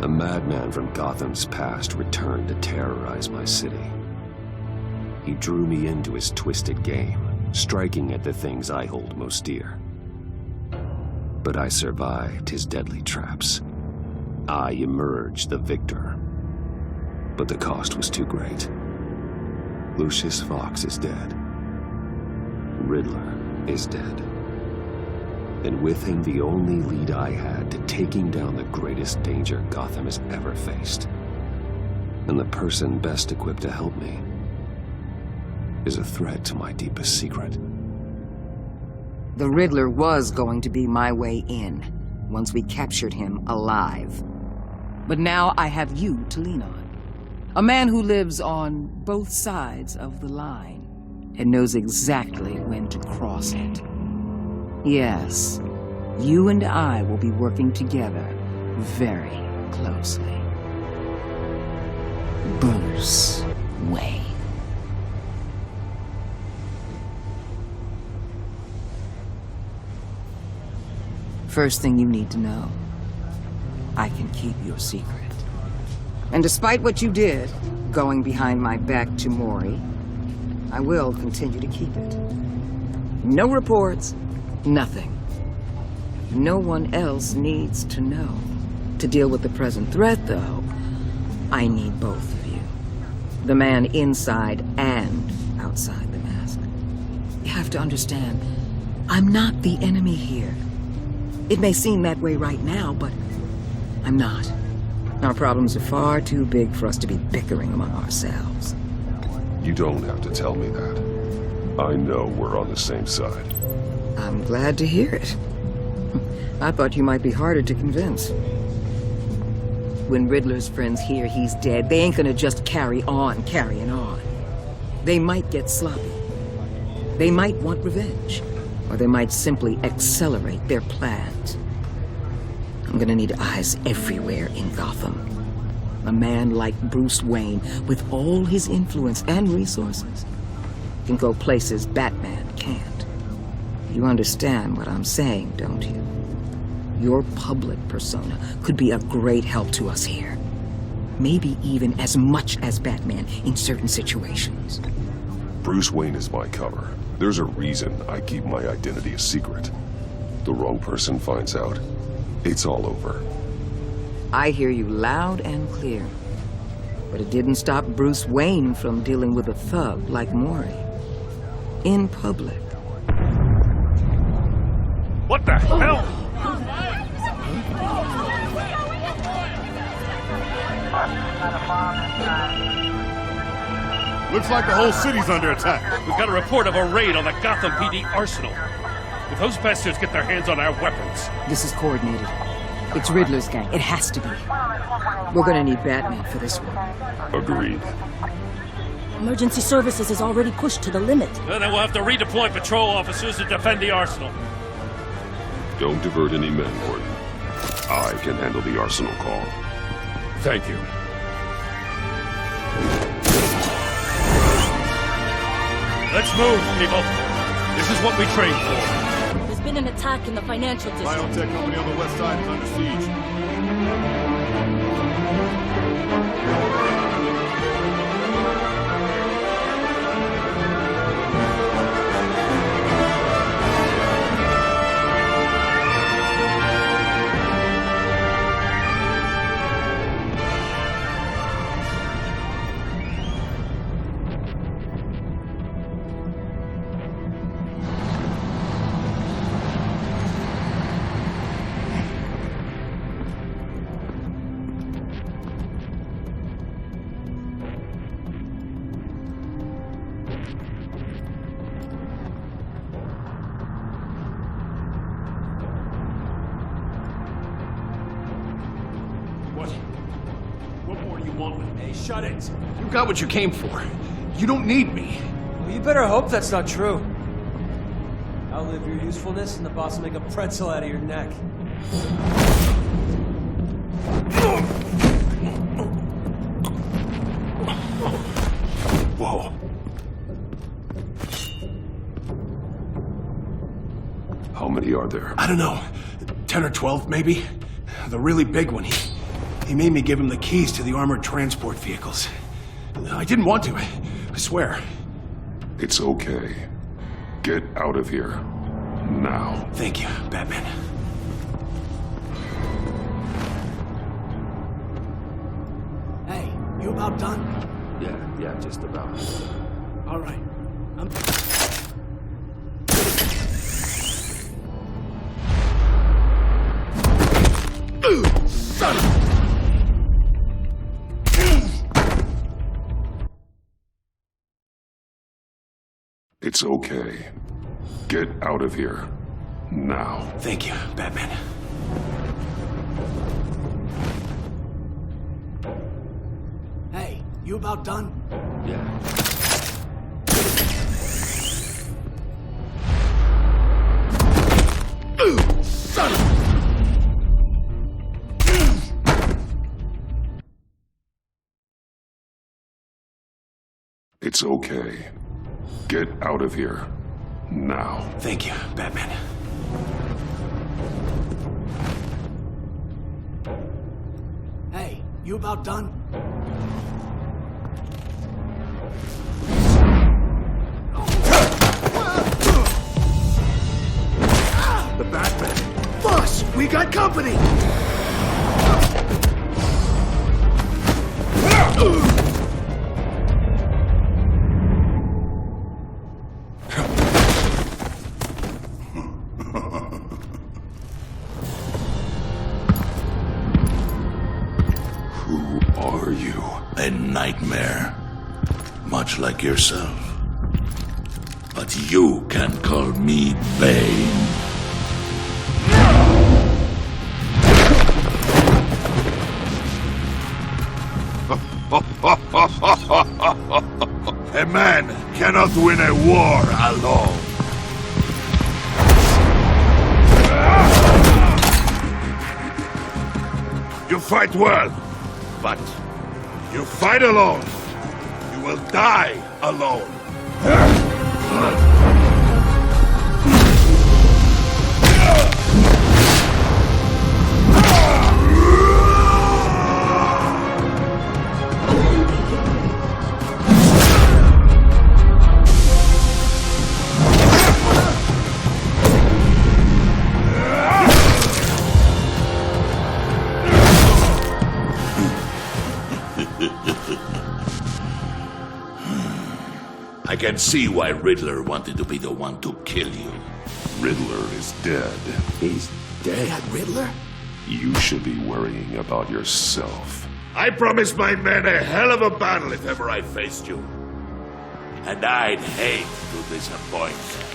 A madman from Gotham's past returned to terrorize my city. He drew me into his twisted game, striking at the things I hold most dear. But I survived his deadly traps. I emerged the victor. But the cost was too great. Lucius Fox is dead. Riddler is dead. And with him, the only lead I had to taking down the greatest danger Gotham has ever faced. And the person best equipped to help me is a threat to my deepest secret. The Riddler was going to be my way in, once we captured him alive. But now I have you to lean on. A man who lives on both sides of the line and knows exactly when to cross it. Yes, you and I will be working together very closely. Bruce Wayne. First thing you need to know, I can keep your secret. And despite what you did, going behind my back to Mori, I will continue to keep it. No reports, nothing. No one else needs to know. To deal with the present threat, though, I need both of you. The man inside and outside the mask. You have to understand, I'm not the enemy here. It may seem that way right now, but I'm not. Our problems are far too big for us to be bickering among ourselves. You don't have to tell me that. I know we're on the same side. I'm glad to hear it. I thought you might be harder to convince. When Riddler's friends hear he's dead, they ain't gonna just carry on carrying on. They might get sloppy. They might want revenge. Or they might simply accelerate their plans. I'm gonna need eyes everywhere in Gotham. A man like Bruce Wayne, with all his influence and resources, can go places Batman can't. You understand what I'm saying, don't you? Your public persona could be a great help to us here. Maybe even as much as Batman in certain situations. Bruce Wayne is my cover. There's a reason I keep my identity a secret. The wrong person finds out, it's all over. I hear you loud and clear. But it didn't stop Bruce Wayne from dealing with a thug like Mori. In public. What the hell? Looks like the whole city's under attack. We've got a report of a raid on the Gotham PD arsenal. If those bastards get their hands on our weapons... This is coordinated. It's Riddler's gang. It has to be. We're gonna need Batman for this one. Agreed. Emergency services is already pushed to the limit. Then we'll have to redeploy patrol officers to defend the arsenal. Don't divert any men, Gordon. I can handle the arsenal call. Thank you. Let's move, people. This is what we trained for. There's been an attack in the financial district. Biotech company on the west side is under siege. What more do you want with me? Hey, shut it. You got what you came for. You don't need me. Well, you better hope that's not true. Outlive your usefulness and the boss will make a pretzel out of your neck. Whoa. How many are there? I don't know. 10 or 12, maybe? The really big one, He made me give him the keys to the armored transport vehicles. I didn't want to, I swear. It's okay. Get out of here. Now. Thank you, Batman. Hey, you about done? Yeah, just about. All right. I'm... Son of... It's okay. Get out of here. Now. Thank you, Batman. Hey, you about done? Yeah. Son of... It's okay. Get out of here. Now. Thank you, Batman. Hey, you about done? The Batman. Boss, we got company! Who are you? A nightmare. Much like yourself. But you can call me Bane. A man cannot win a war alone. You fight well, but you fight alone. You will die alone. I can see why Riddler wanted to be the one to kill you. Riddler is dead. He's dead? Riddler? You should be worrying about yourself. I promised my men a hell of a battle if ever I faced you. And I'd hate to disappoint them.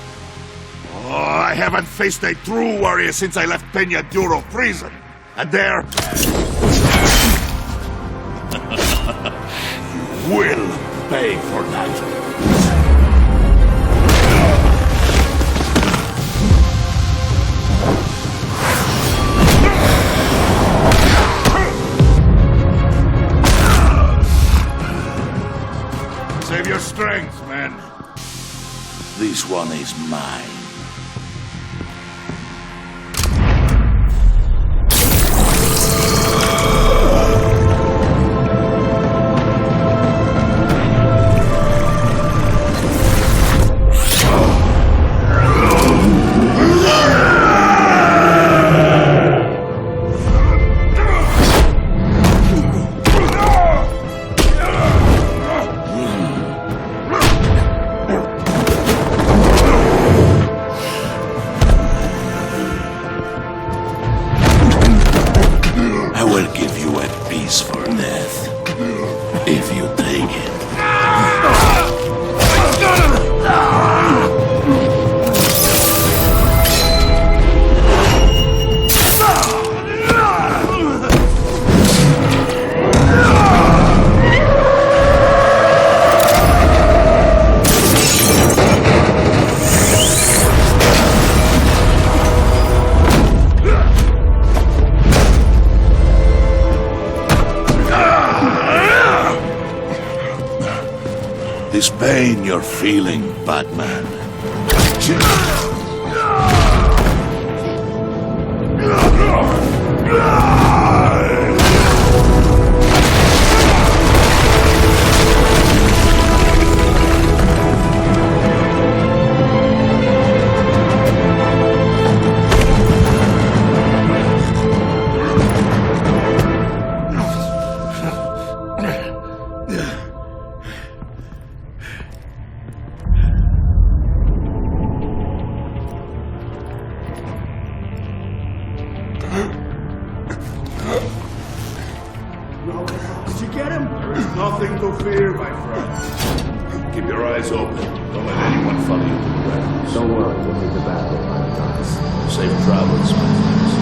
Oh, I haven't faced a true warrior since I left Peña Duro prison. And there... you will pay for that. Save your strength, man. This one is mine. This pain you're feeling, Batman. you get him? There is nothing to fear, my friend. Keep your eyes open. Don't let anyone follow you to the grounds. Don't worry, we'll take the back way by the compass. Safe travels, my friends.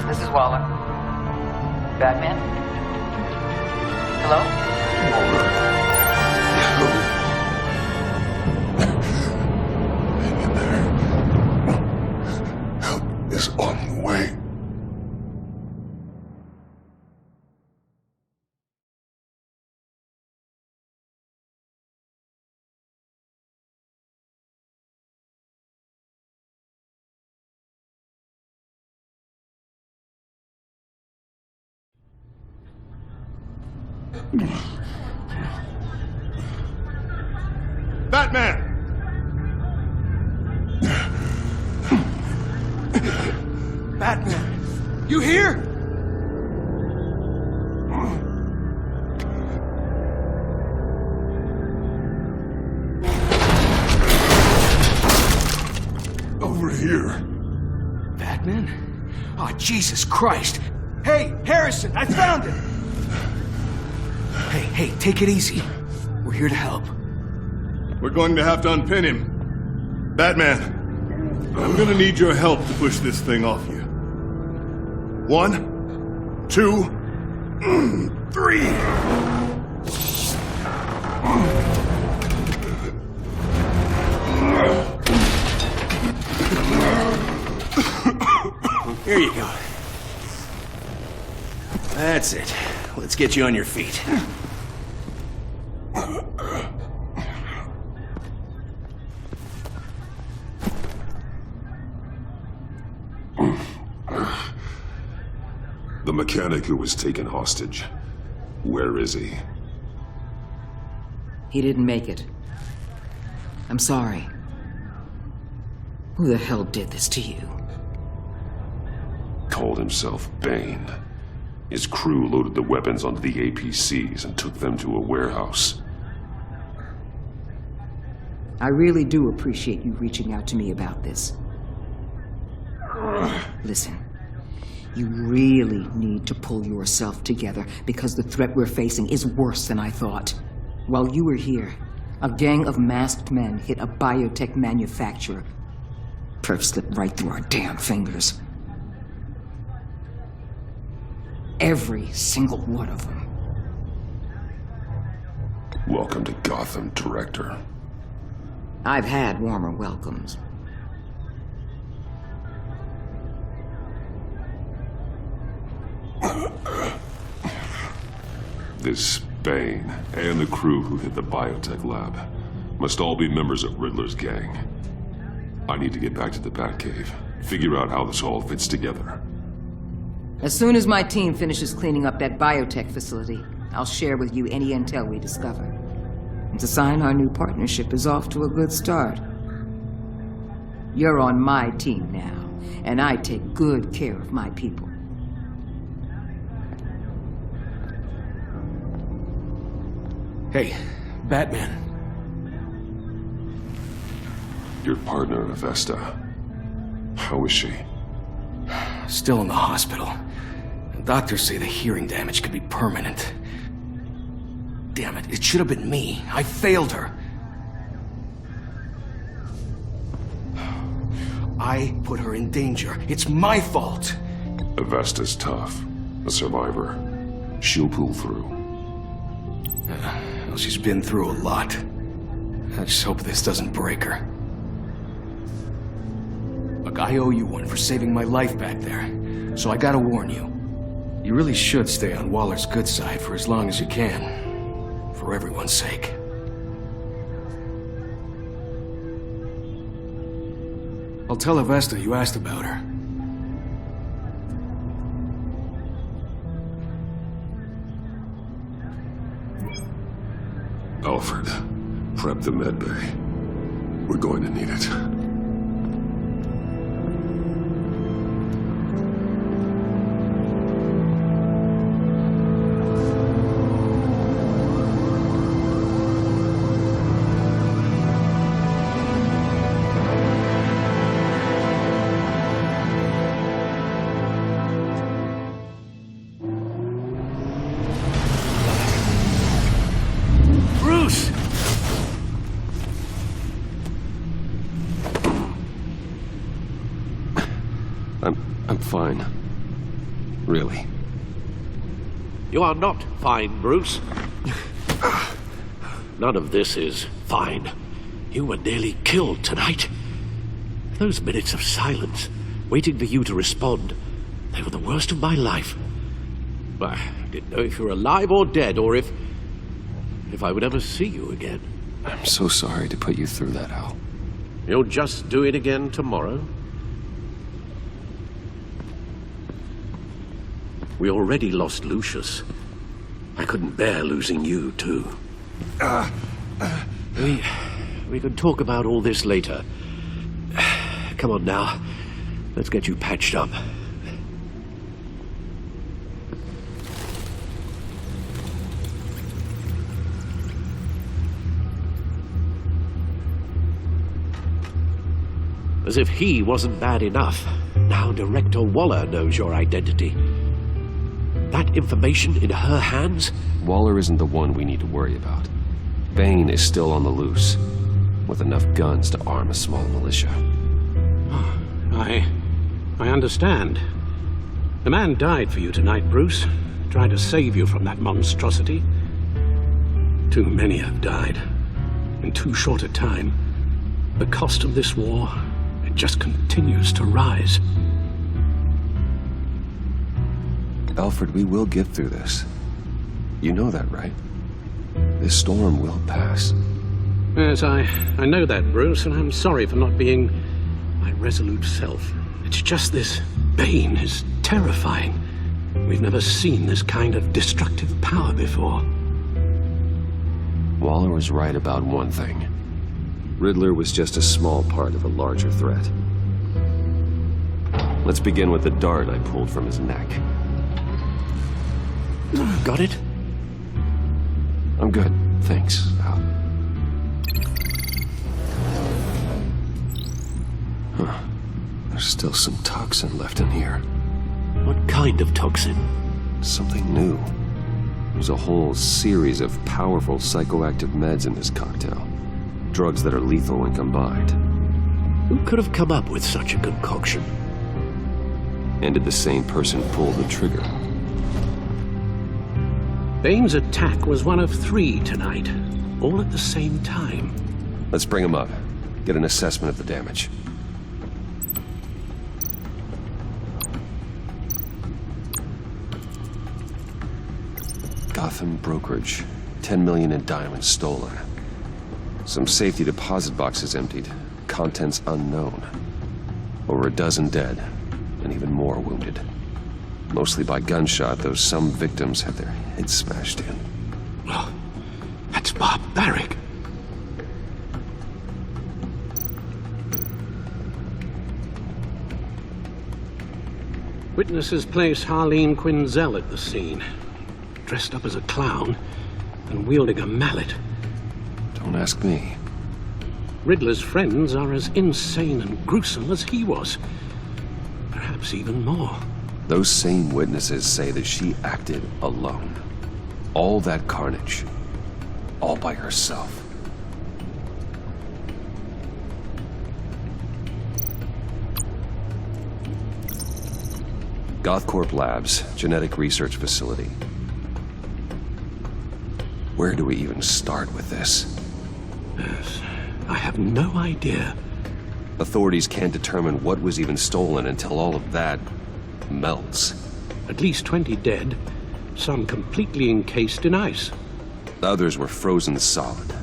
This is Waller. Batman? Hello? Hang in there. Help is on the way. Batman! Batman! You here? Over here. Batman? Oh, Jesus Christ! Hey, Harrison, I found him! Hey, take it easy. We're here to help. We're going to have to unpin him. Batman, I'm gonna need your help to push this thing off you. 1, 2, 3. Here you go. That's it. Let's get you on your feet. The mechanic who was taken hostage. Where is he? He didn't make it. I'm sorry. Who the hell did this to you? Called himself Bane. His crew loaded the weapons onto the APCs and took them to a warehouse. I really do appreciate you reaching out to me about this. Listen, you really need to pull yourself together because the threat we're facing is worse than I thought. While you were here, a gang of masked men hit a biotech manufacturer. Perf slipped right through our damn fingers. Every single one of them. Welcome to Gotham, Director. I've had warmer welcomes. This Bane and the crew who hit the biotech lab must all be members of Riddler's gang. I need to get back to the Batcave, figure out how this all fits together. As soon as my team finishes cleaning up that biotech facility, I'll share with you any intel we discover. It's a sign our new partnership is off to a good start. You're on my team now, and I take good care of my people. Hey, Batman. Your partner, Vesta. How is she? Still in the hospital. Doctors say the hearing damage could be permanent. Damn it, it should have been me. I failed her. I put her in danger. It's my fault. Vesta's tough. A survivor. She'll pull through. Well, she's been through a lot. I just hope this doesn't break her. Look, I owe you one for saving my life back there. So I gotta warn you. You really should stay on Waller's good side for as long as you can. For everyone's sake. I'll tell Avesta you asked about her. Alfred, prep the med bay. We're going to need it. Bruce! I'm fine. Really. You are not fine, Bruce. None of this is fine. You were nearly killed tonight. Those minutes of silence, waiting for you to respond, they were the worst of my life. I didn't know if you were alive or dead, or if I would ever see you again. I'm so sorry to put you through that, Al. You'll just do it again tomorrow? We already lost Lucius. I couldn't bear losing you, too. We can talk about all this later. Come on now. Let's get you patched up. As if he wasn't bad enough, now Director Waller knows your identity. That information in her hands? Waller isn't the one we need to worry about. Bane is still on the loose, with enough guns to arm a small militia. I understand. The man died for you tonight, Bruce. Tried to save you from that monstrosity. Too many have died. In too short a time. The cost of this war, it just continues to rise. Alfred, we will get through this. You know that, right? This storm will pass. Yes, I know that, Bruce, and I'm sorry for not being my resolute self. It's just this Bane is terrifying. We've never seen this kind of destructive power before. Waller was right about one thing. Riddler was just a small part of a larger threat. Let's begin with the dart I pulled from his neck. Got it? I'm good, thanks, Al. Huh. There's still some toxin left in here. What kind of toxin? Something new. There's a whole series of powerful psychoactive meds in this cocktail. Drugs that are lethal when combined. Who could have come up with such a concoction? And did the same person pull the trigger? Bane's attack was one of 3 tonight, all at the same time. Let's bring him up. Get an assessment of the damage. Gotham brokerage. 10 million in diamonds stolen. Some safety deposit boxes emptied. Contents unknown. Over a dozen dead, and even more wounded. Mostly by gunshot, though some victims had their heads smashed in. Oh, that's barbaric. Witnesses place Harleen Quinzel at the scene, dressed up as a clown and wielding a mallet. Don't ask me. Riddler's friends are as insane and gruesome as he was. Perhaps even more. Those same witnesses say that she acted alone. All that carnage. All by herself. Gothcorp Labs, genetic research facility. Where do we even start with this? Yes, I have no idea. Authorities can't determine what was even stolen until all of that melts. At least 20 dead, some completely encased in ice. Others were frozen solid.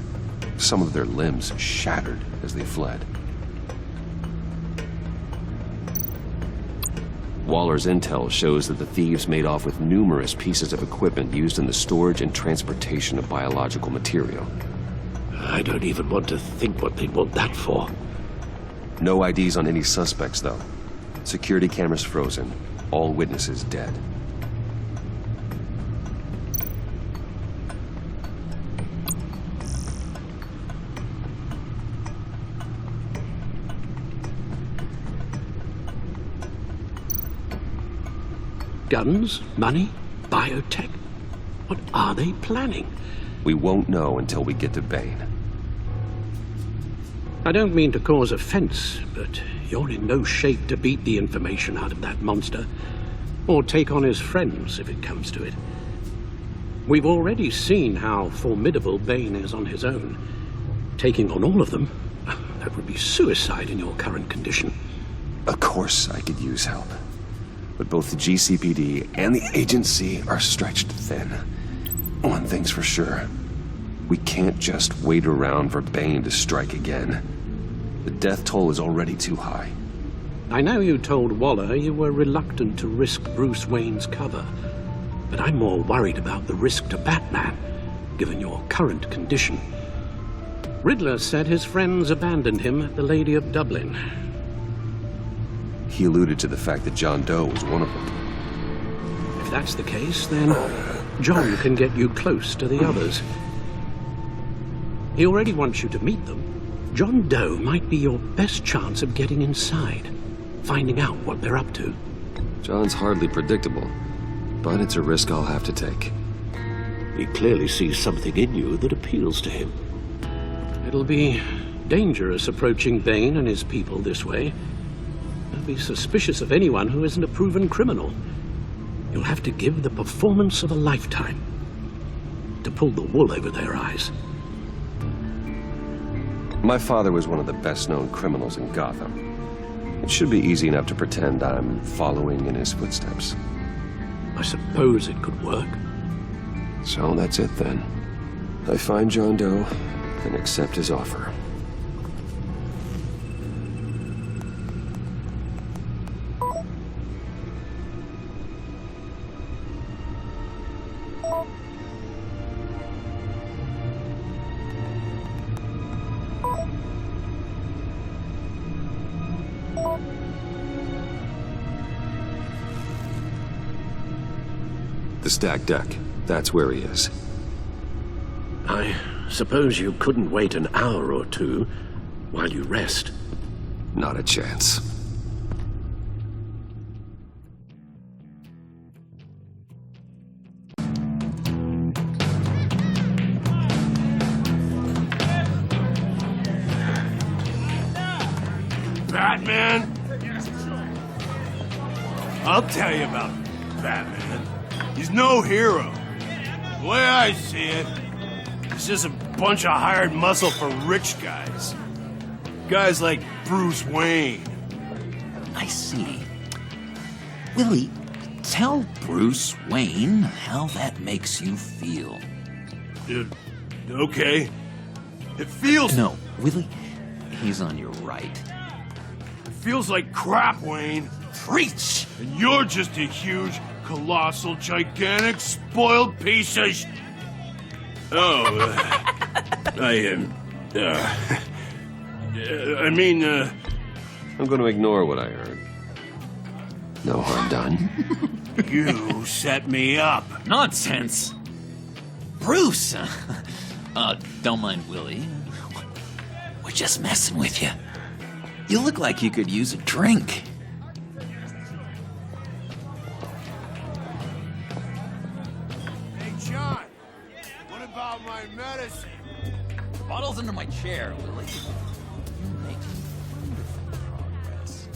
Some of their limbs shattered as they fled. Waller's intel shows that the thieves made off with numerous pieces of equipment used in the storage and transportation of biological material. I don't even want to think what they'd want that for. No IDs on any suspects, though. Security cameras frozen. All witnesses dead. Guns, money, biotech. What are they planning? We won't know until we get to Bane. I don't mean to cause offense, but you're in no shape to beat the information out of that monster, or take on his friends if it comes to it. We've already seen how formidable Bane is on his own. Taking on all of them, that would be suicide in your current condition. Of course I could use help. But both the GCPD and the agency are stretched thin. One thing's for sure. We can't just wait around for Bane to strike again. The death toll is already too high. I know you told Waller you were reluctant to risk Bruce Wayne's cover, but I'm more worried about the risk to Batman, given your current condition. Riddler said his friends abandoned him at the Lady of Dublin. He alluded to the fact that John Doe was one of them. If that's the case, then John can get you close to the others. He already wants you to meet them. John Doe might be your best chance of getting inside, finding out what they're up to. John's hardly predictable, but it's a risk I'll have to take. He clearly sees something in you that appeals to him. It'll be dangerous approaching Bane and his people this way. They'll be suspicious of anyone who isn't a proven criminal. You'll have to give the performance of a lifetime to pull the wool over their eyes. My father was one of the best-known criminals in Gotham. It should be easy enough to pretend I'm following in his footsteps. I suppose it could work. So that's it then. I find John Doe and accept his offer. The stacked deck. That's where he is. I suppose you couldn't wait an hour or two while you rest. Not a chance. Batman? I'll tell you about Batman. He's no hero. The way I see it, he's just a bunch of hired muscle for rich guys. Guys like Bruce Wayne. I see. Willie, tell Bruce Wayne how that makes you feel. Okay. It feels... No, Willie, he's on your right. It feels like crap, Wayne. Preach! And you're just a huge, colossal, gigantic, spoiled piece of I'm going to ignore what I heard. No harm done. You set me up. Nonsense! Bruce! Don't mind Willie. We're just messing with you. You look like you could use a drink. Hey, John. What about my medicine? Bottle's under my chair, Willie. You're making wonderful progress.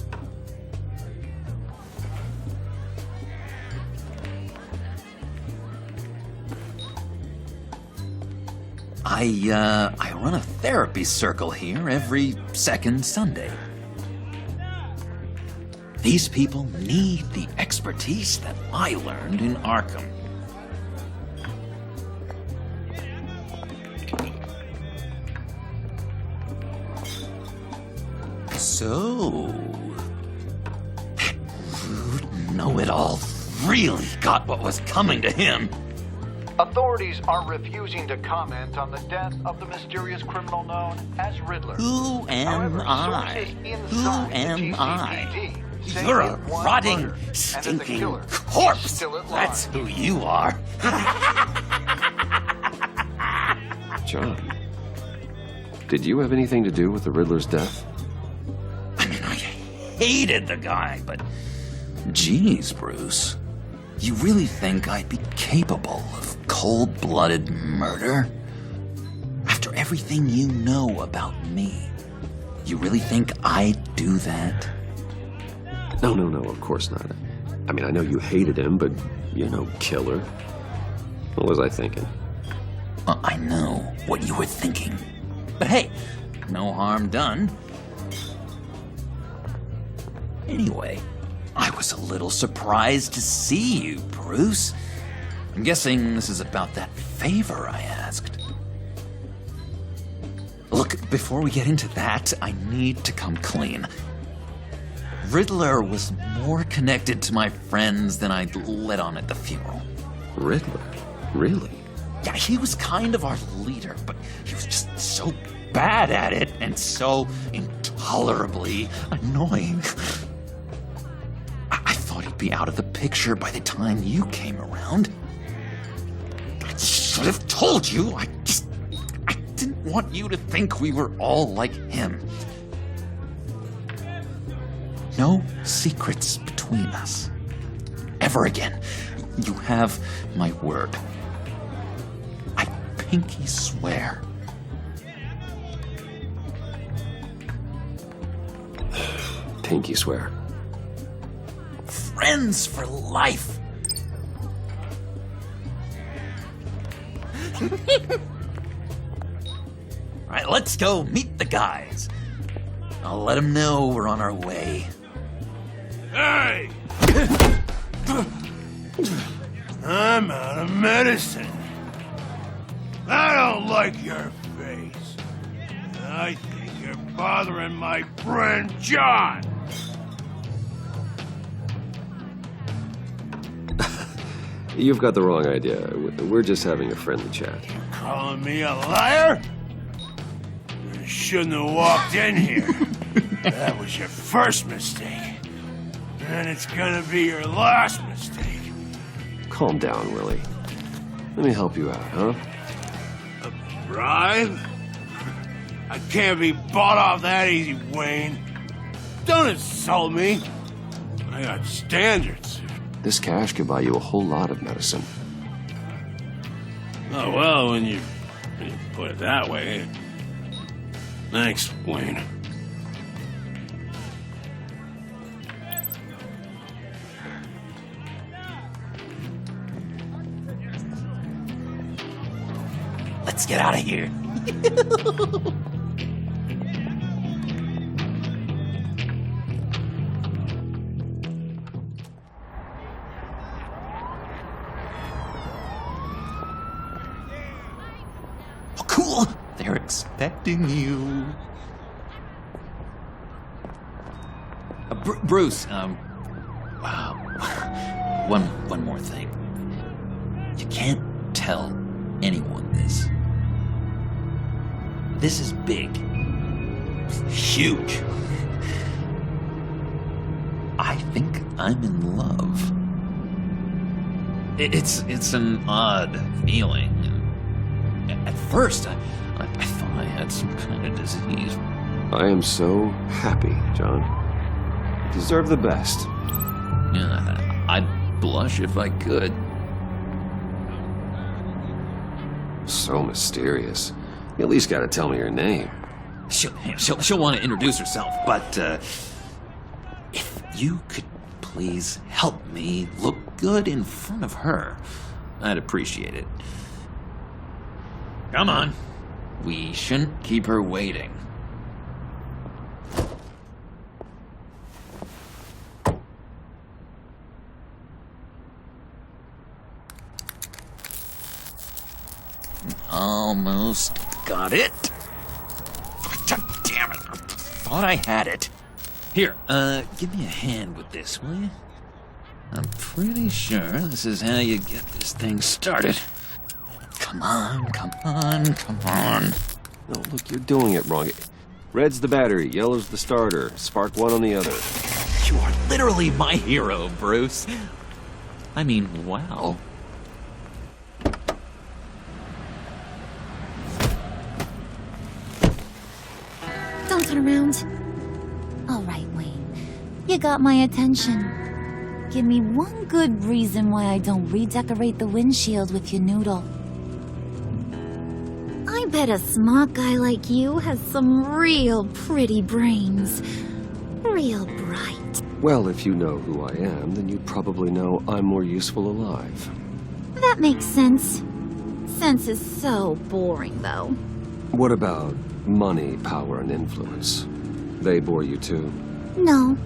I run a therapy circle here every second Sunday. These people need the expertise that I learned in Arkham. So, that rude know-it-all really got what was coming to him. Authorities are refusing to comment on the death of the mysterious criminal known as Riddler. Who am However, I? sources Who inside the am I? GCPD say You're a it was rotting, murdered, and that the stinking killer is corpse. still at That's large. who you are. John, did you have anything to do with the Riddler's death? I mean, I hated the guy, but... Geez, Bruce. You really think I'd be capable of cold-blooded murder? After everything you know about me, you really think I'd do that? No, of course not. I mean, I know you hated him, but you're no killer. What was I thinking? I know what you were thinking. But hey, no harm done. Anyway, I was a little surprised to see you, Bruce. I'm guessing this is about that favor I asked. Look, before we get into that, I need to come clean. Riddler was more connected to my friends than I'd let on at the funeral. Riddler? Really? Yeah, he was kind of our leader, but he was just so bad at it and so intolerably annoying. I thought he'd be out of the picture by the time you came around. I should have told you. I didn't want you to think we were all like him. No secrets between us. Ever again. You have my word. I pinky swear. Pinky swear. Friends for life. All right, let's go meet the guys. I'll let them know we're on our way. Hey! I'm out of medicine. I don't like your face. I think you're bothering my friend John. You've got the wrong idea. We're just having a friendly chat. Calling me a liar? You shouldn't have walked in here. That was your first mistake. And it's gonna be your last mistake. Calm down, Willie. Let me help you out, huh? A bribe? I can't be bought off that easy, Wayne. Don't insult me. I got standards. This cash could buy you a whole lot of medicine. Oh, well, when you put it that way. Thanks, Wayne. Let's get out of here. Oh, cool. They're expecting you. Bruce, one more thing. You can't tell anyone this. This is big. Huge. I think I'm in love. It's an odd feeling. At first, I thought I had some kind of disease. I am so happy, John. You deserve the best. Yeah, I'd blush if I could. So mysterious. You at least gotta tell me your name. She'll want to introduce herself, but if you could please help me look good in front of her, I'd appreciate it. Come on. We shouldn't keep her waiting. Almost got it. God damn it. Thought I had it. Here, give me a hand with this, will you? I'm pretty sure this is how you get this thing started. Come on, come on, come on. No, look, you're doing it wrong. Red's the battery, yellow's the starter. Spark one on the other. You are literally my hero, Bruce. I mean, wow. Don't turn around. All right, Wayne. You got my attention. Give me one good reason why I don't redecorate the windshield with your noodle. I bet a smart guy like you has some real pretty brains. Real bright. Well, if you know who I am, then you'd probably know I'm more useful alive. That makes sense. Sense is so boring, though. What about money, power, and influence? They bore you too? No,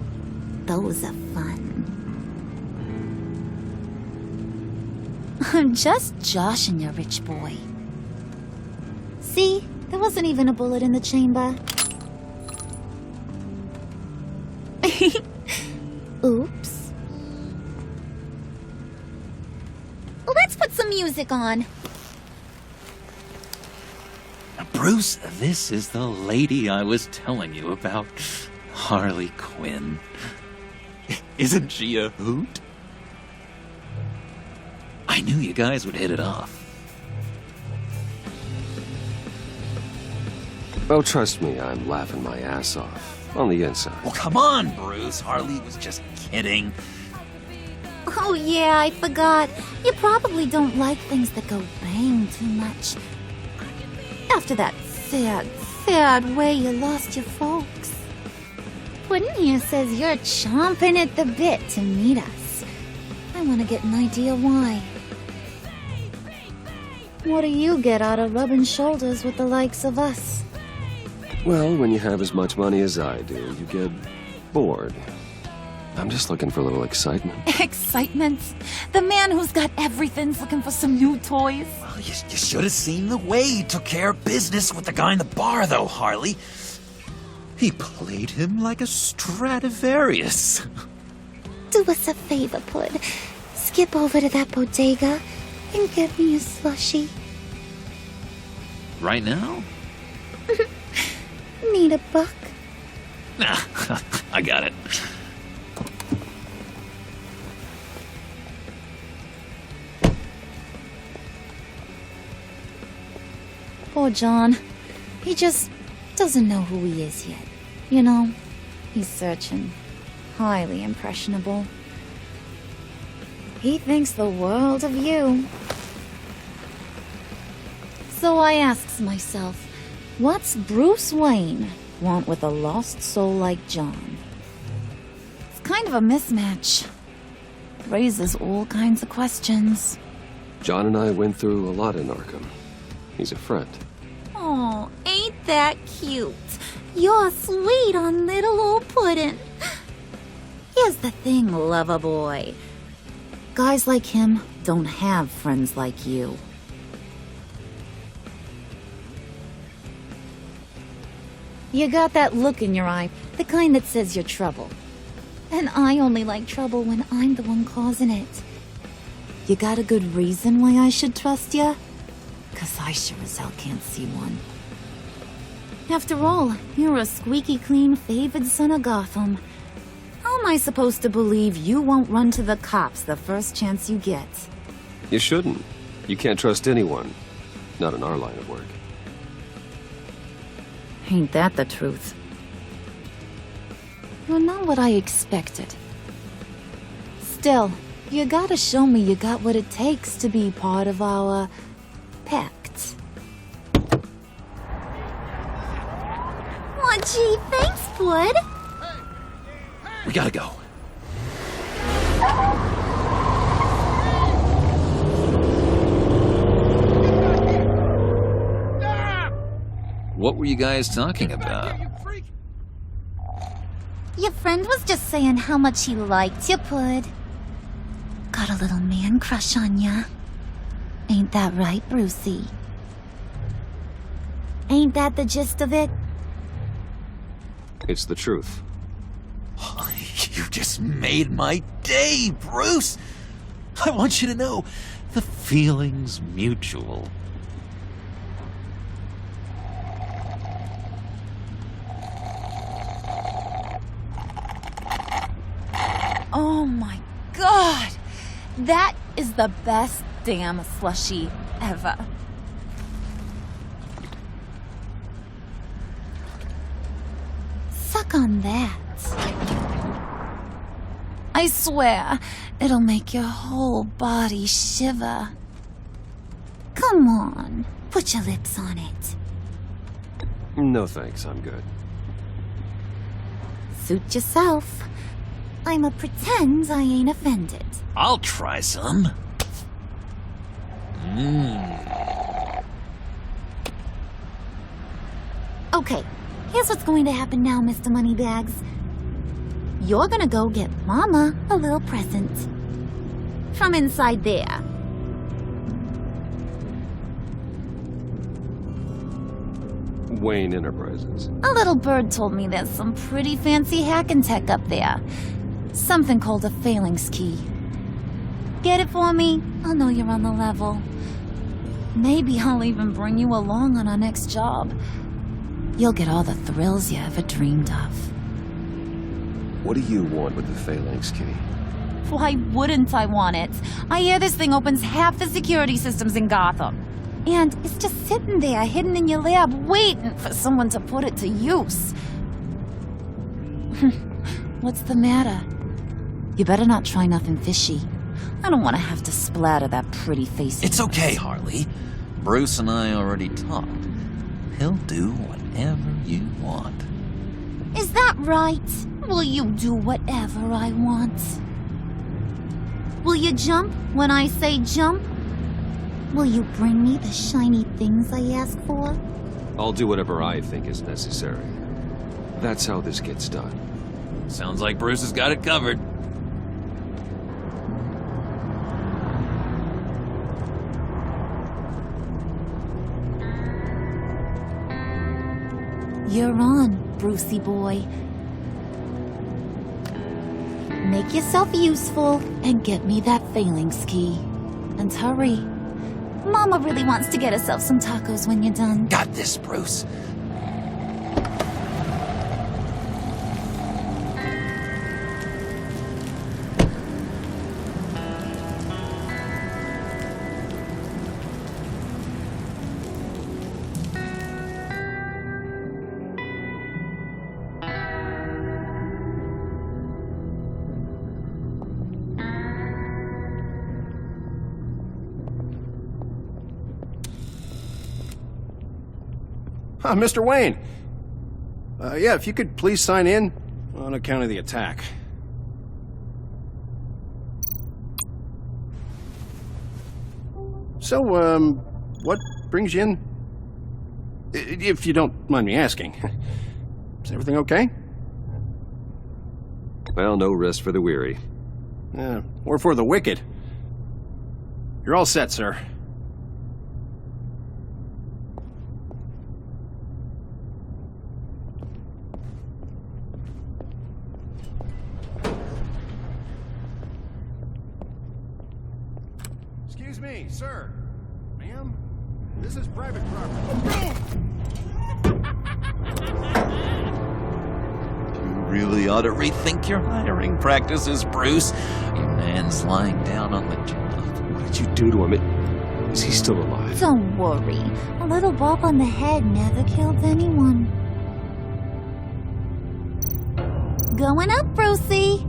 those are fun. I'm just joshing you, rich boy. See, there wasn't even a bullet in the chamber. Oops. Let's put some music on. Bruce, this is the lady I was telling you about. Harley Quinn. Isn't she a hoot? I knew you guys would hit it off. Oh, trust me, I'm laughing my ass off. On the inside. Oh, come on, Bruce. Harley was just kidding. Oh yeah, I forgot. You probably don't like things that go bang too much. After that sad way you lost your folks. Puddin' here says you're chomping at the bit to meet us. I want to get an idea why. What do you get out of rubbing shoulders with the likes of us? Well, when you have as much money as I do, you get bored. I'm just looking for a little excitement. Excitement? The man who's got everything's looking for some new toys. Well, you should have seen the way he took care of business with the guy in the bar, though, Harley. He played him like a Stradivarius. Do us a favor, Pud. Skip over to that bodega and get me a slushie. Right now? Need a buck? Nah, I got it. Poor John. He just doesn't know who he is yet. You know, he's searching. Highly impressionable. He thinks the world of you. So I asks myself, what's Bruce Wayne want with a lost soul like John? It's kind of a mismatch. Raises all kinds of questions. John and I went through a lot in Arkham. He's a friend. Oh, ain't that cute? You're sweet on little old Puddin'. Here's the thing, lover boy. Guys like him don't have friends like you. You got that look in your eye, the kind that says you're trouble. And I only like trouble when I'm the one causing it. You got a good reason why I should trust you? 'Cause I sure as hell can't see one. After all, you're a squeaky clean favored son of Gotham. How am I supposed to believe you won't run to the cops the first chance you get? You shouldn't. You can't trust anyone. Not in our line of work. Ain't that the truth? You're not what I expected. Still, you gotta show me you got what it takes to be part of our pact. Aw, gee, thanks, Bud. We gotta go. What were you guys talking about? Your friend was just saying how much he liked you, Pud. Got a little man crush on ya. Ain't that right, Brucey? Ain't that the gist of it? It's the truth. You just made my day, Bruce! I want you to know, the feeling's mutual. Oh my god! That is the best damn slushie ever. Suck on that. I swear, it'll make your whole body shiver. Come on, put your lips on it. No thanks, I'm good. Suit yourself. I'ma pretend I ain't offended. I'll try some. Okay, here's what's going to happen now, Mr. Moneybags. You're gonna go get Mama a little present. From inside there. Wayne Enterprises. A little bird told me there's some pretty fancy hacking tech up there. Something called a phalanx key. Get it for me? I'll know you're on the level. Maybe I'll even bring you along on our next job. You'll get all the thrills you ever dreamed of. What do you want with the phalanx key? Why wouldn't I want it? I hear this thing opens half the security systems in Gotham. And it's just sitting there, hidden in your lab, waiting for someone to put it to use. What's the matter? You better not try nothing fishy. I don't want to have to splatter that pretty face. It's okay, Harley. Bruce and I already talked. He'll do whatever you want. Is that right? Will you do whatever I want? Will you jump when I say jump? Will you bring me the shiny things I ask for? I'll do whatever I think is necessary. That's how this gets done. Sounds like Bruce has got it covered. You're on, Brucey boy. Make yourself useful and get me that phalanx key. And hurry. Mama really wants to get herself some tacos when you're done. Got this, Bruce. Mr. Wayne. Yeah, if you could please sign in on account of the attack. So, what brings you in? If you don't mind me asking. Is everything okay? Well, no rest for the weary. Or for the wicked. You're all set, sir. Excuse me, sir. Ma'am? This is private property. You really ought to rethink your hiring practices, Bruce. Your man's lying down on the job. What did you do to him? Is he still alive? Don't worry. A little bump on the head never killed anyone. Going up, Brucey.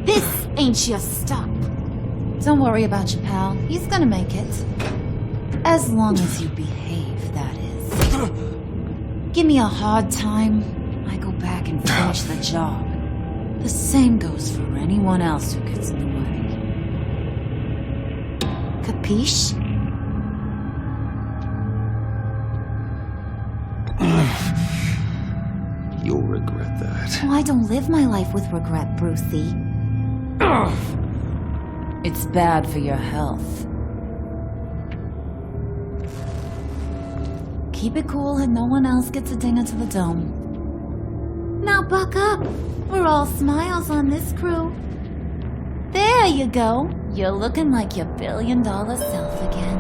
This ain't your stop. Don't worry about your pal. He's gonna make it. As long as you behave, that is. Give me a hard time, I go back and finish the job. The same goes for anyone else who gets in the way. Capiche? You'll regret that. Oh, I don't live my life with regret, Brucey. It's bad for your health. Keep it cool and no one else gets a dinger to the dome. Now buck up. We're all smiles on this crew. There you go. You're looking like your billion-dollar self again.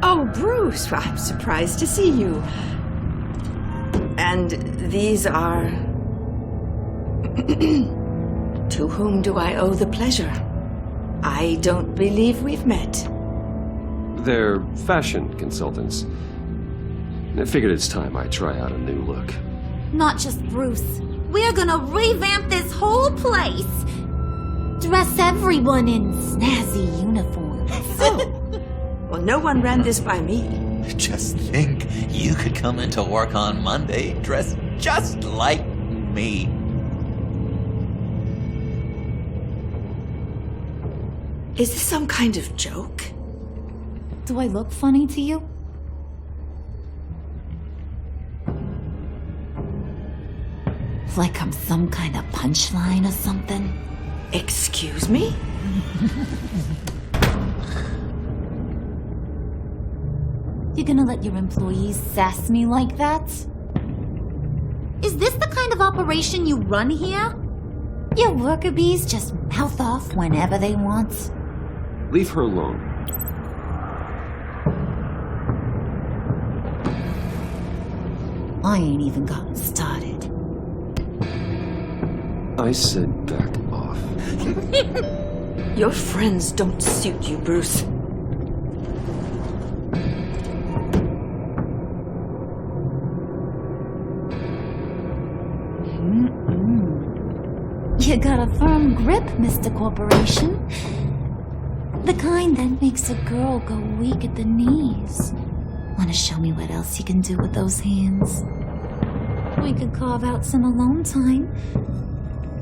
Oh, Bruce, I'm surprised to see you. And these are... To whom do I owe the pleasure? I don't believe we've met. They're fashion consultants. I figured it's time I try out a new look. Not just Bruce. We're gonna revamp this whole place. Dress everyone in snazzy uniforms. Oh. Well, no one ran this by me. Just think, you could come into work on Monday dressed just like me. Is this some kind of joke? Do I look funny to you? Like I'm some kind of punchline or something? Excuse me? You gonna let your employees sass me like that? Is this the kind of operation you run here? Your worker bees just mouth off whenever they want. Leave her alone. I ain't even gotten started. I said back off. Your friends don't suit you, Bruce. You got a firm grip, Mr. Corporation. The kind that makes a girl go weak at the knees. Wanna show me what else you can do with those hands? We could carve out some alone time.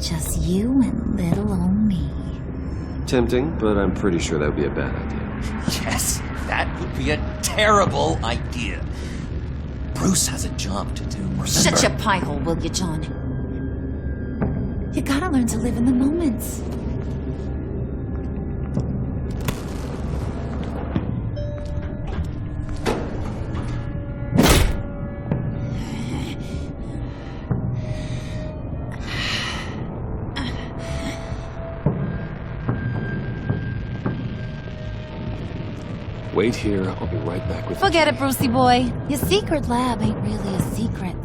Just you and little old me. Tempting, but I'm pretty sure that would be a bad idea. Yes, that would be a terrible idea. Bruce has a job to do, remember? Shut your pie hole, will you, John? You gotta learn to live in the moment. Wait here, I'll be right back with you. Forget it, Brucey boy. Your secret lab ain't really a secret.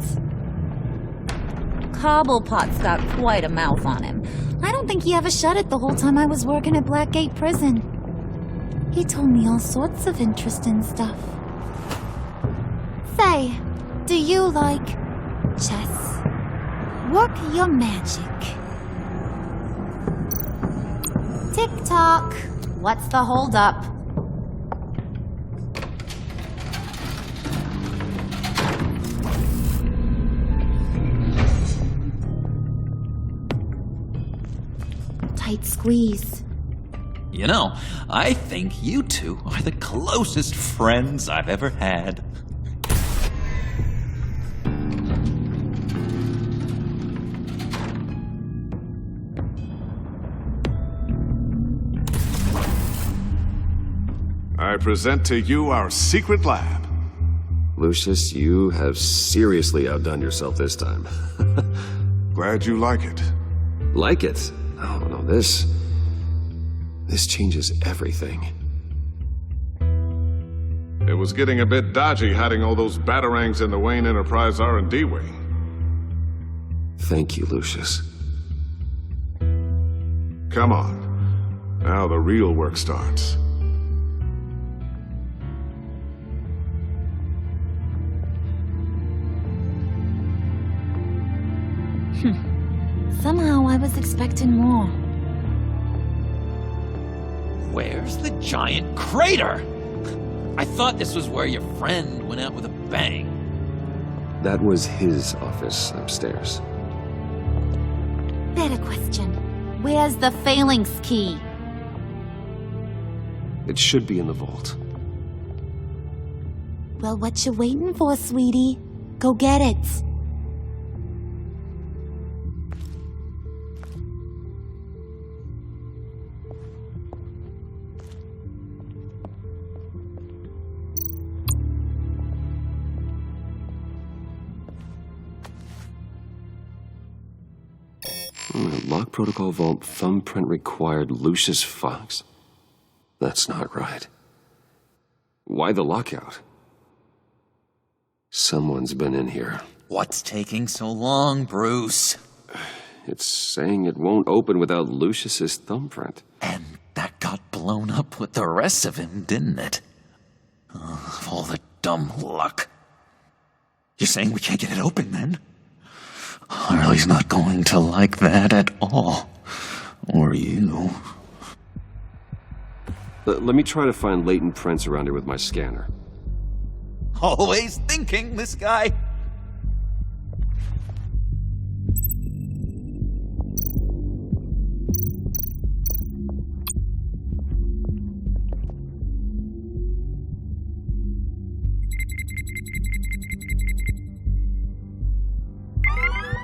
Cobblepot's got quite a mouth on him. I don't think he ever shut it the whole time I was working at Blackgate Prison. He told me all sorts of interesting stuff. Say, do you like chess? Work your magic. Tick-tock. What's the holdup? Tight squeeze. You know, I think you two are the closest friends I've ever had. I present to you our secret lab. Lucius, you have seriously outdone yourself this time. Glad you like it. Like it? Oh, no, this changes everything. It was getting a bit dodgy hiding all those batarangs in the Wayne Enterprise R&D wing. Thank you, Lucius. Come on. Now the real work starts. Somehow I was expecting more. Where's the giant crater? I thought this was where your friend went out with a bang. That was his office upstairs. Better question. Where's the phalanx key? It should be in the vault. Well, what you waiting for, sweetie? Go get it. Lock protocol vault thumbprint required Lucius Fox? That's not right. Why the lockout? Someone's been in here. What's taking so long, Bruce? It's saying it won't open without Lucius's thumbprint. And that got blown up with the rest of him, didn't it? All the dumb luck. You're saying we can't get it open, then? Harley's not going to like that at all. Or you. Let me try to find latent prints around here with my scanner. Always thinking, this guy.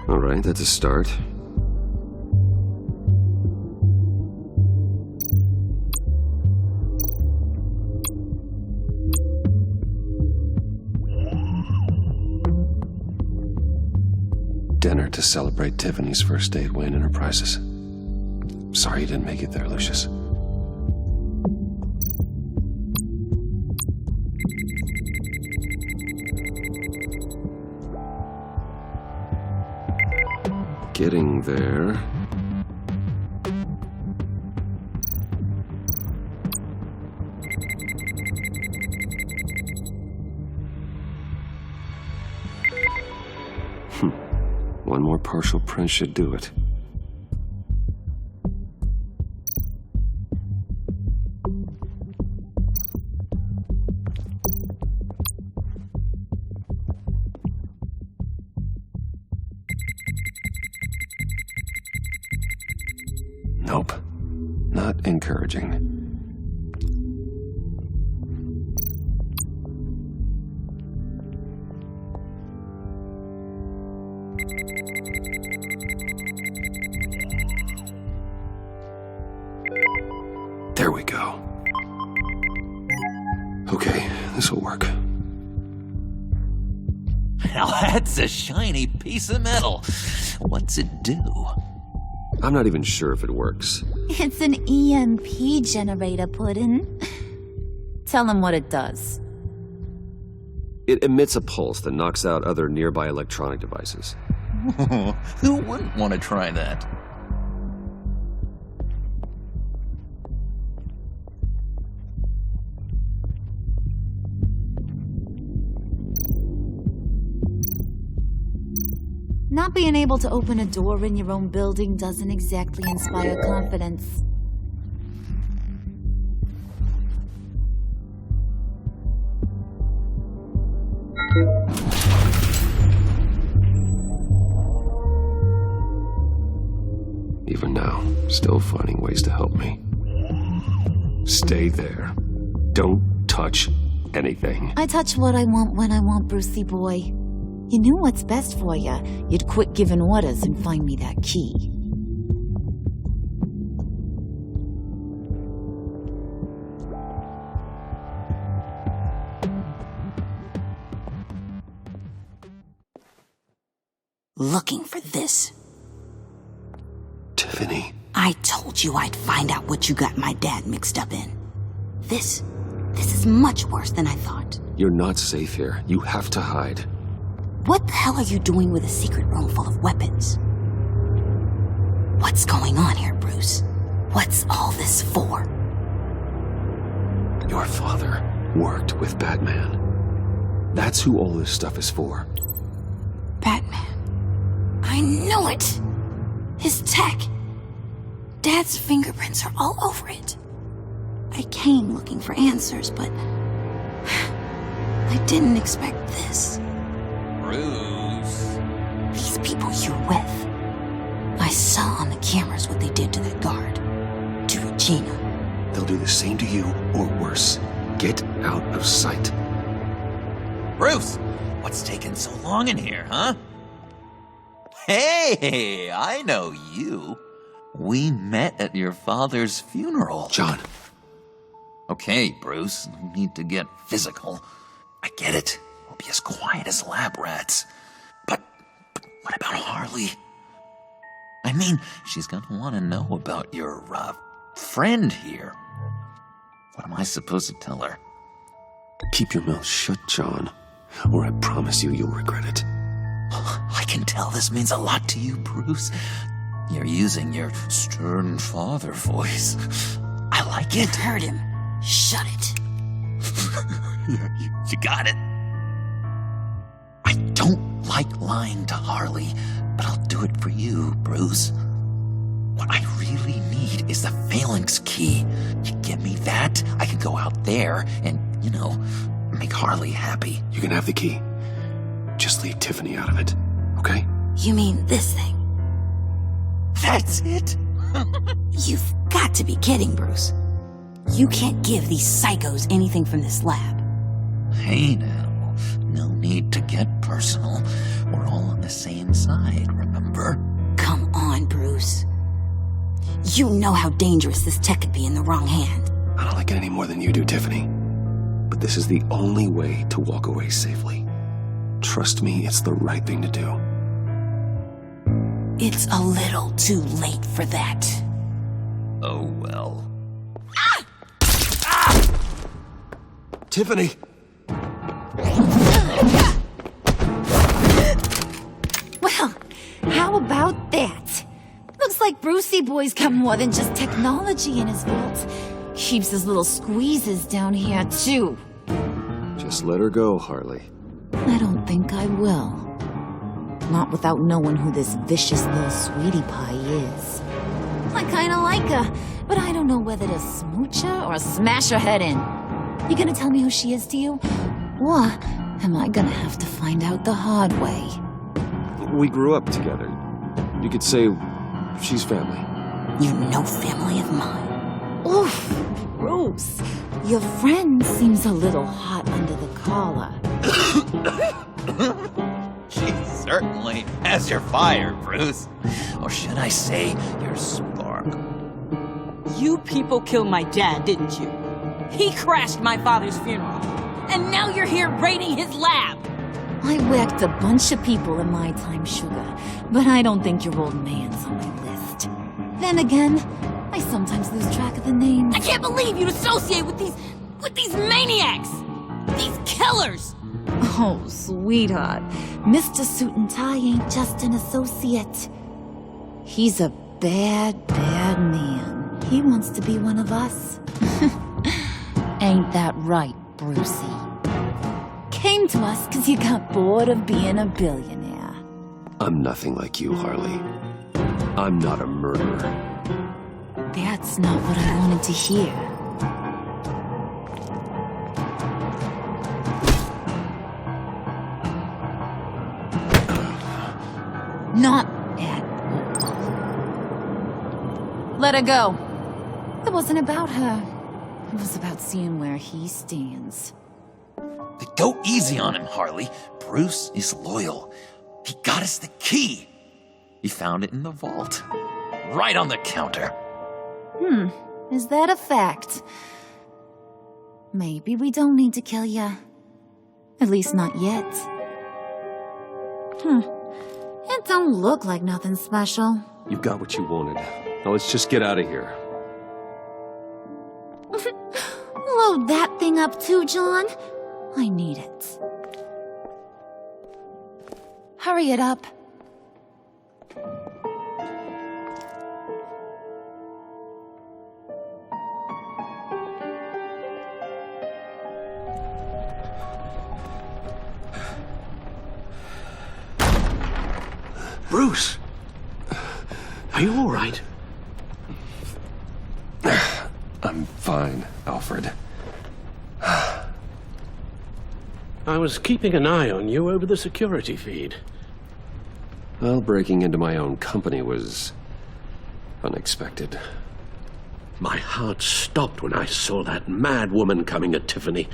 All right, that's a start. Dinner to celebrate Tiffany's first day at Wayne Enterprises. Sorry you didn't make it there, Lucius. Getting there. One more partial print should do it. Nope. Not encouraging. There we go. Okay, this'll work. Now that's a shiny piece of metal. What's it do? I'm not even sure if it works. It's an EMP generator, Puddin'. Tell him what it does. It emits a pulse that knocks out other nearby electronic devices. Who wouldn't want to try that? Not being able to open a door in your own building doesn't exactly inspire confidence. Even now, still finding ways to help me. Stay there. Don't touch anything. I touch what I want when I want, Brucey boy. You knew what's best for you. You'd quit giving orders and find me that key. Looking for this. Tiffany. I told you I'd find out what you got my dad mixed up in. This is much worse than I thought. You're not safe here. You have to hide. What the hell are you doing with a secret room full of weapons? What's going on here, Bruce? What's all this for? Your father worked with Batman. That's who all this stuff is for. Batman. I knew it! His tech. Dad's fingerprints are all over it. I came looking for answers, but I didn't expect this. Bruce. These people you're with. I saw on the cameras what they did to that guard. To Regina. They'll do the same to you, or worse. Get out of sight. Bruce, what's taking so long in here, huh? Hey, I know you. We met at your father's funeral. John. Okay, Bruce, no need to get physical. I get it. We'll be as quiet as lab rats. But what about Harley? I mean, she's gonna want to know about your, friend here. What am I supposed to tell her? Keep your mouth shut, John, or I promise you you'll regret it. I can tell this means a lot to you, Bruce. You're using your stern father voice. I like it. You heard him. Shut it. You got it. I don't like lying to Harley, but I'll do it for you, Bruce. What I really need is the phalanx key. You give me that, I can go out there and, make Harley happy. You can have the key. Just leave Tiffany out of it, okay? You mean this thing? That's it? You've got to be kidding, Bruce. You can't give these psychos anything from this lab. Hey now, no need to get personal. We're all on the same side, remember? Come on, Bruce. You know how dangerous this tech could be in the wrong hand. I don't like it any more than you do, Tiffany. But this is the only way to walk away safely. Trust me, it's the right thing to do. It's a little too late for that. Oh, well. Tiffany! Well, how about that? Looks like Brucey Boy's got more than just technology in his vault. Keeps his little squeezes down here, too. Just let her go, Harley. I don't think I will. Not without knowing who this vicious little sweetie pie is. I kinda like her, but I don't know whether to smooch her or smash her head in. You gonna tell me who she is to you? Or am I gonna have to find out the hard way? We grew up together. You could say she's family. You know family of mine. Oof, Bruce. Your friend seems a little hot under the collar. She certainly has your fire, Bruce. Or should I say, your spark. You people killed my dad, didn't you? He crashed my father's funeral. And now you're here raiding his lab. I whacked a bunch of people in my time, Sugar, but I don't think your old man's on my list. Then again, I sometimes lose track of the names. I can't believe you'd associate with these maniacs! These killers! Oh, sweetheart. Mr. Suit and Tie ain't just an associate. He's a bad, bad man. He wants to be one of us. Ain't that right, Brucey? Came to us because you got bored of being a billionaire. I'm nothing like you, Harley. I'm not a murderer. That's not what I wanted to hear. Not at all. Let her go. It wasn't about her. It was about seeing where he stands. Go easy on him, Harley. Bruce is loyal. He got us the key. He found it in the vault. Right on the counter. Is that a fact? Maybe we don't need to kill ya. At least not yet. It don't look like nothing special. You got what you wanted. Now let's just get out of here. Load that thing up too, John. I need it. Hurry it up. Bruce! Are you all right? I'm fine, Alfred. I was keeping an eye on you over the security feed. Well, breaking into my own company was unexpected. My heart stopped when I saw that mad woman coming at Tiffany.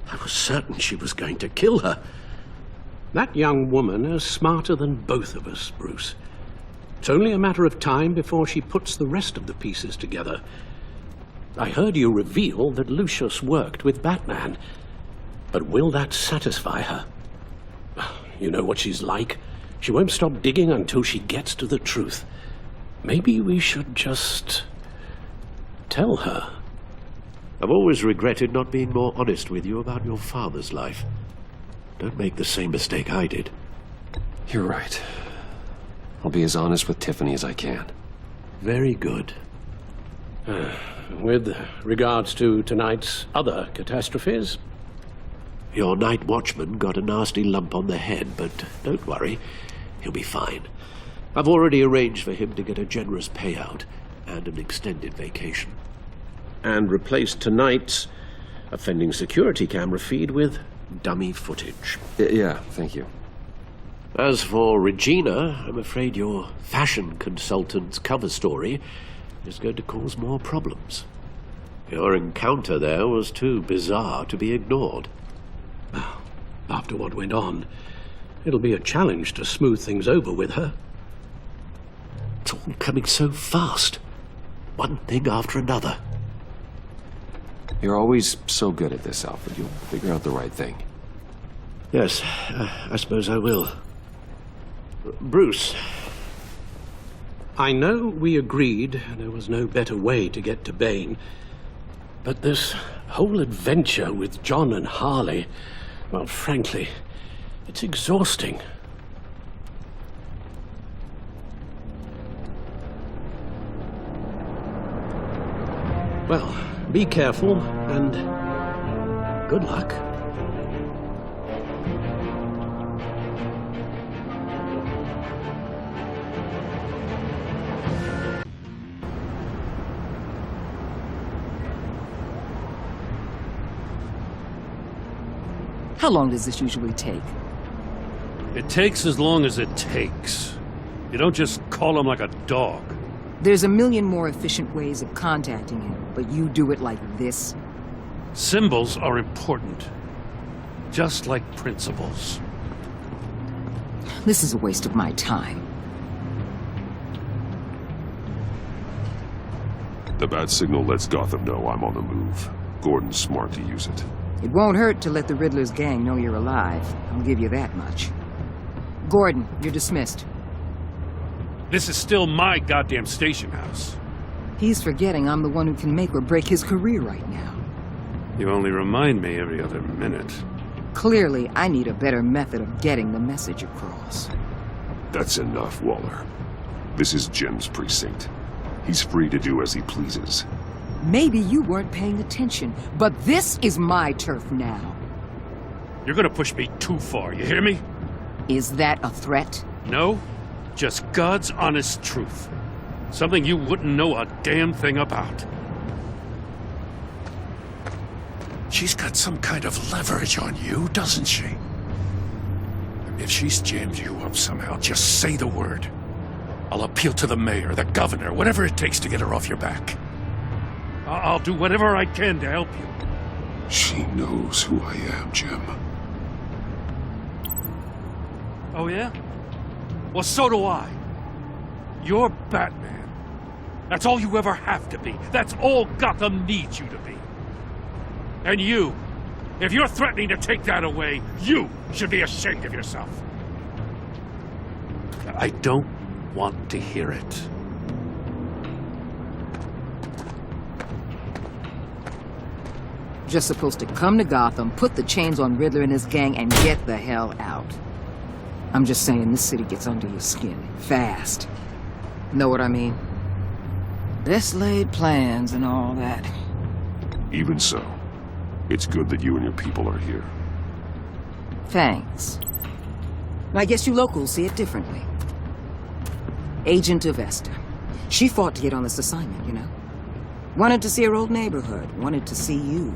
I was certain she was going to kill her. That young woman is smarter than both of us, Bruce. It's only a matter of time before she puts the rest of the pieces together. I heard you reveal that Lucius worked with Batman. But will that satisfy her? You know what she's like. She won't stop digging until she gets to the truth. Maybe we should just tell her. I've always regretted not being more honest with you about your father's life. Don't make the same mistake I did. You're right. I'll be as honest with Tiffany as I can. Very good. With regards to tonight's other catastrophes? Your night watchman got a nasty lump on the head, but don't worry. He'll be fine. I've already arranged for him to get a generous payout and an extended vacation. And replaced tonight's offending security camera feed with dummy footage. Yeah, thank you. As for Regina, I'm afraid your fashion consultant's cover story is going to cause more problems. Your encounter there was too bizarre to be ignored. Well, after what went on, it'll be a challenge to smooth things over with her. It's all coming so fast. One thing after another. You're always so good at this, Alfred. You'll figure out the right thing. Yes, I suppose I will. Bruce. I know we agreed there was no better way to get to Bane, but this whole adventure with John and Harley, well, frankly, it's exhausting. Well, be careful, and good luck. How long does this usually take? It takes as long as it takes. You don't just call him like a dog. There's a million more efficient ways of contacting him, but you do it like this? Symbols are important. Just like principles. This is a waste of my time. The bad signal lets Gotham know I'm on the move. Gordon's smart to use it. It won't hurt to let the Riddler's gang know you're alive. I'll give you that much. Gordon, you're dismissed. This is still my goddamn station house. He's forgetting I'm the one who can make or break his career right now. You only remind me every other minute. Clearly, I need a better method of getting the message across. That's enough, Waller. This is Jim's precinct. He's free to do as he pleases. Maybe you weren't paying attention, but this is my turf now. You're gonna push me too far, you hear me? Is that a threat? No, just God's honest truth. Something you wouldn't know a damn thing about. She's got some kind of leverage on you, doesn't she? If she's jammed you up somehow, just say the word. I'll appeal to the mayor, the governor, whatever it takes to get her off your back. I'll do whatever I can to help you. She knows who I am, Jim. Oh, yeah? Well, so do I. You're Batman. That's all you ever have to be. That's all Gotham needs you to be. And you, if you're threatening to take that away, you should be ashamed of yourself. I don't want to hear it. Just supposed to come to Gotham, put the chains on Riddler and his gang, and get the hell out. I'm just saying, this city gets under your skin fast. Know what I mean? Best laid plans and all that. Even so, it's good that you and your people are here. Thanks. I guess you locals see it differently. Agent Avesta. She fought to get on this assignment, you know? Wanted to see her old neighborhood. Wanted to see you.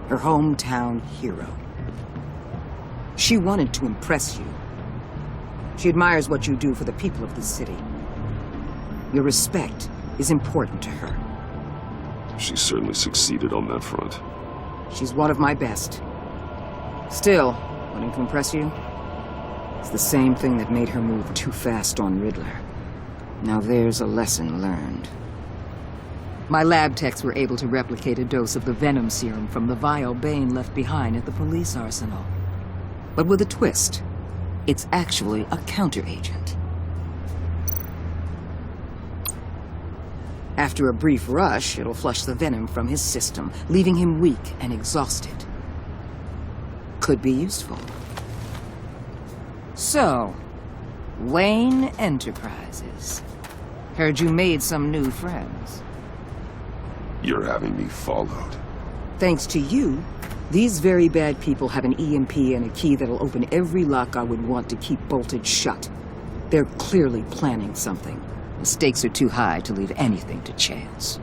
Her hometown hero. She wanted to impress you. She admires what you do for the people of this city. Your respect is important to her. She certainly succeeded on that front. She's one of my best. Still, wanting to impress you? It's the same thing that made her move too fast on Riddler. Now there's a lesson learned. My lab techs were able to replicate a dose of the venom serum from the vial Bane left behind at the police arsenal. But with a twist. It's actually a counteragent. After a brief rush, it'll flush the venom from his system, leaving him weak and exhausted. Could be useful. So, Wayne Enterprises. Heard you made some new friends. You're having me followed. Thanks to you, these very bad people have an EMP and a key that'll open every lock I would want to keep bolted shut. They're clearly planning something. The stakes are too high to leave anything to chance.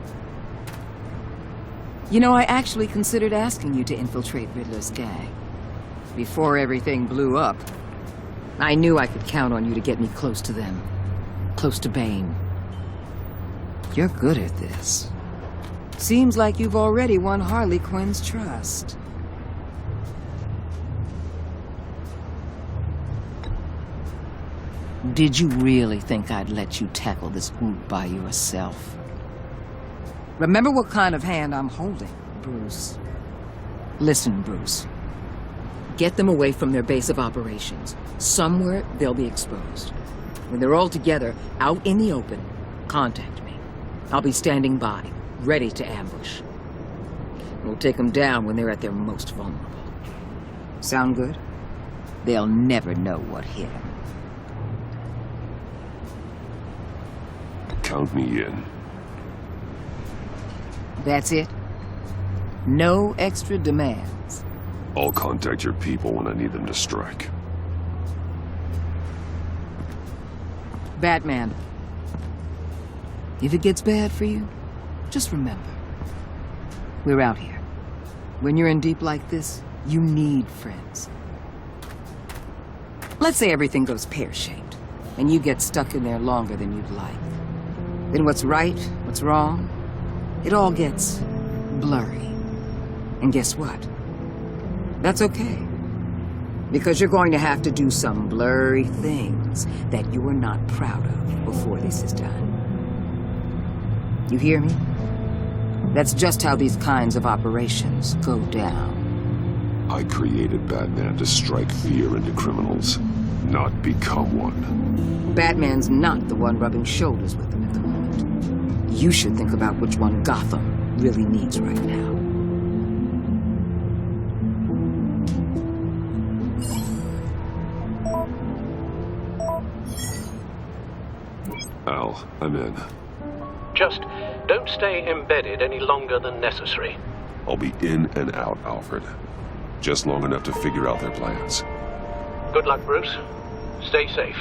You know, I actually considered asking you to infiltrate Riddler's gang. Before everything blew up, I knew I could count on you to get me close to them. Close to Bane. You're good at this. Seems like you've already won Harley Quinn's trust. Did you really think I'd let you tackle this group by yourself? Remember what kind of hand I'm holding, Bruce. Listen, Bruce. Get them away from their base of operations. Somewhere they'll be exposed. When they're all together, out in the open, contact me. I'll be standing by, ready to ambush. We'll take them down when they're at their most vulnerable. Sound good? They'll never know what hit them. Count me in. That's it? No extra demands? I'll contact your people when I need them to strike. Batman. If it gets bad for you, just remember. We're out here. When you're in deep like this, you need friends. Let's say everything goes pear-shaped, and you get stuck in there longer than you'd like. Then what's right, what's wrong, it all gets blurry. And guess what? That's okay. Because you're going to have to do some blurry things that you are not proud of before this is done. You hear me? That's just how these kinds of operations go down. I created Batman to strike fear into criminals, not become one. Batman's not the one rubbing shoulders with them at the moment. You should think about which one Gotham really needs right now. Al, I'm in. Just don't stay embedded any longer than necessary. I'll be in and out, Alfred. Just long enough to figure out their plans. Good luck, Bruce. Stay safe.